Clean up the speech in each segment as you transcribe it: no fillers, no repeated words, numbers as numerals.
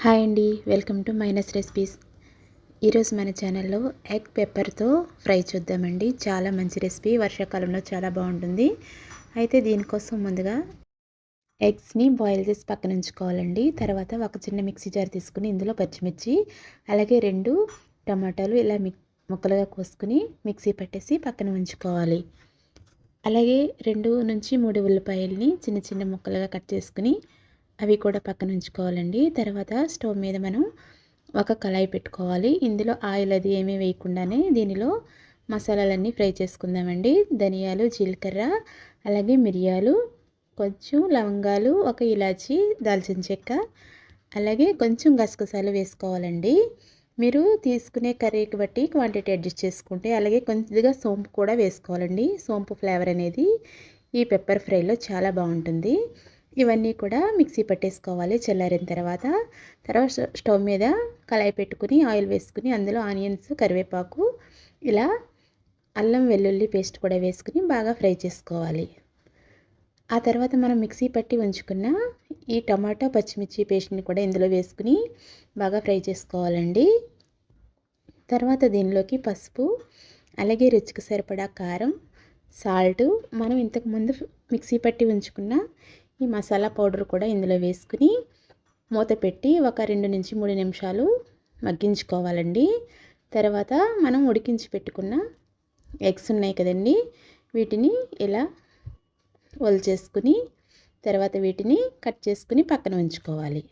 Hi అండి, welcome to minus recipes. ఈరోజు మన ఛానల్లో ఎగ్ పెప్పర్తో ఫ్రై చూద్దామండి. చాలా మంచి రెసిపీ, వర్షాకాలంలో చాలా బాగుంటుంది. అయితే దీనికోసం ముందుగా ఎగ్స్ని బాయిల్ చేసి పక్కన ఉంచుకోవాలండి. తర్వాత ఒక చిన్న మిక్సీ జార్ తీసుకుని ఇందులో పచ్చిమిర్చి, అలాగే 2 టమాటాలు ఇలా ముక్కలుగా కోసుకుని మిక్సీ పట్టేసి పక్కన ఉంచుకోవాలి. అలాగే 2 నుంచి 3 ఉల్లిపాయల్ని చిన్న చిన్న ముక్కలుగా కట్ చేసుకుని అవి కూడా పక్కన ఉంచుకోవాలండి. తర్వాత స్టవ్ మీద మనం ఒక కళాయి పెట్టుకోవాలి. ఇందులో ఆయిల్ అది ఏమీ వేయకుండానే దీనిలో మసాలాలన్నీ ఫ్రై చేసుకుందామండి. ధనియాలు, జీలకర్ర, అలాగే మిరియాలు, కొంచెం లవంగాలు, ఒక ఇలాచి, దాల్చిన చెక్క, అలాగే కొంచెం గసగసాలు వేసుకోవాలండి. మీరు తీసుకునే కర్రీకి బట్టి క్వాంటిటీ అడ్జస్ట్ చేసుకుంటే, అలాగే కొద్దిగా సోంపు కూడా వేసుకోవాలండి. సోంపు ఫ్లేవర్ అనేది ఈ పెప్పర్ ఫ్రైలో చాలా బాగుంటుంది. ఇవన్నీ కూడా మిక్సీ పట్టేసుకోవాలి. చల్లారిన తర్వాత స్టవ్ మీద కళాయి పెట్టుకుని ఆయిల్ వేసుకుని అందులో ఆనియన్స్, కరివేపాకు, ఇలా అల్లం వెల్లుల్లి పేస్ట్ కూడా వేసుకుని బాగా ఫ్రై చేసుకోవాలి. ఆ తర్వాత మనం మిక్సీ పట్టి ఉంచుకున్న ఈ టమాటా, పచ్చిమిర్చి పేస్ట్ని కూడా ఇందులో వేసుకుని బాగా ఫ్రై చేసుకోవాలండి. తర్వాత దీనిలోకి పసుపు, అలాగే రుచికి సరిపడా కారం, సాల్ట్, మనం ఇంతకుముందు మిక్సీ పట్టి ఉంచుకున్న ఈ మసాలా పౌడర్ కూడా ఇందులో వేసుకుని మూత పెట్టి ఒక 2 నుంచి 3 నిమిషాలు మగ్గించుకోవాలండి. తర్వాత మనం ఉడికించి పెట్టుకున్న ఎగ్స్ ఉన్నాయి కదండి, వీటిని ఇలా ఒలిచేసుకుని తర్వాత వీటిని కట్ చేసుకుని పక్కన ఉంచుకోవాలి.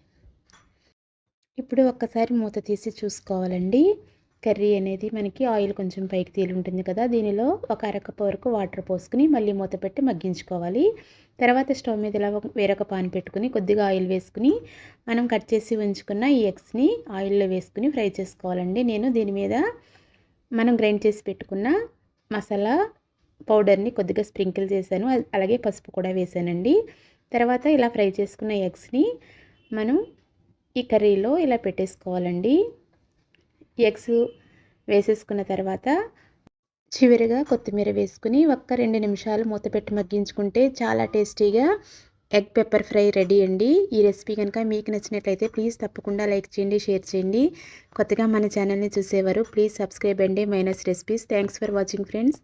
ఇప్పుడు ఒక్కసారి మూత తీసి చూసుకోవాలండి. కర్రీ అనేది మనకి ఆయిల్ కొంచెం పైకి తేలి ఉంటుంది కదా, దీనిలో ఒక అరకప్పు వరకు వాటర్ పోసుకుని మళ్ళీ మూత పెట్టి మగ్గించుకోవాలి. తర్వాత స్టవ్ మీద ఇలా వేరొక పాన్ పెట్టుకుని కొద్దిగా ఆయిల్ వేసుకుని మనం కట్ చేసి ఉంచుకున్న ఈ ఎగ్స్ని ఆయిల్లో వేసుకుని ఫ్రై చేసుకోవాలండి. నేను దీని మీద మనం గ్రైండ్ చేసి పెట్టుకున్న మసాలా పౌడర్ని కొద్దిగా స్ప్రింకిల్ చేశాను, అలాగే పసుపు కూడా వేసానండి. తర్వాత ఇలా ఫ్రై చేసుకున్న ఎగ్స్ని మనం ఈ కర్రీలో ఇలా పెట్టేసుకోవాలండి. ఎగ్స్ వేసేసుకున్న తర్వాత చివరిగా కొత్తిమీర వేసుకుని ఒక్క 2 నిమిషాలు మూత పెట్టి మగ్గించుకుంటే చాలా టేస్టీగా ఎగ్ పెప్పర్ ఫ్రై రెడీ అండి. ఈ రెసిపీ కనుక మీకు నచ్చినట్లయితే ప్లీజ్ తప్పకుండా లైక్ చేయండి, షేర్ చేయండి. కొత్తగా మన ఛానల్ని చూసేవారు ప్లీజ్ సబ్స్క్రైబ్ అండి minus recipes. Thanks for watching friends.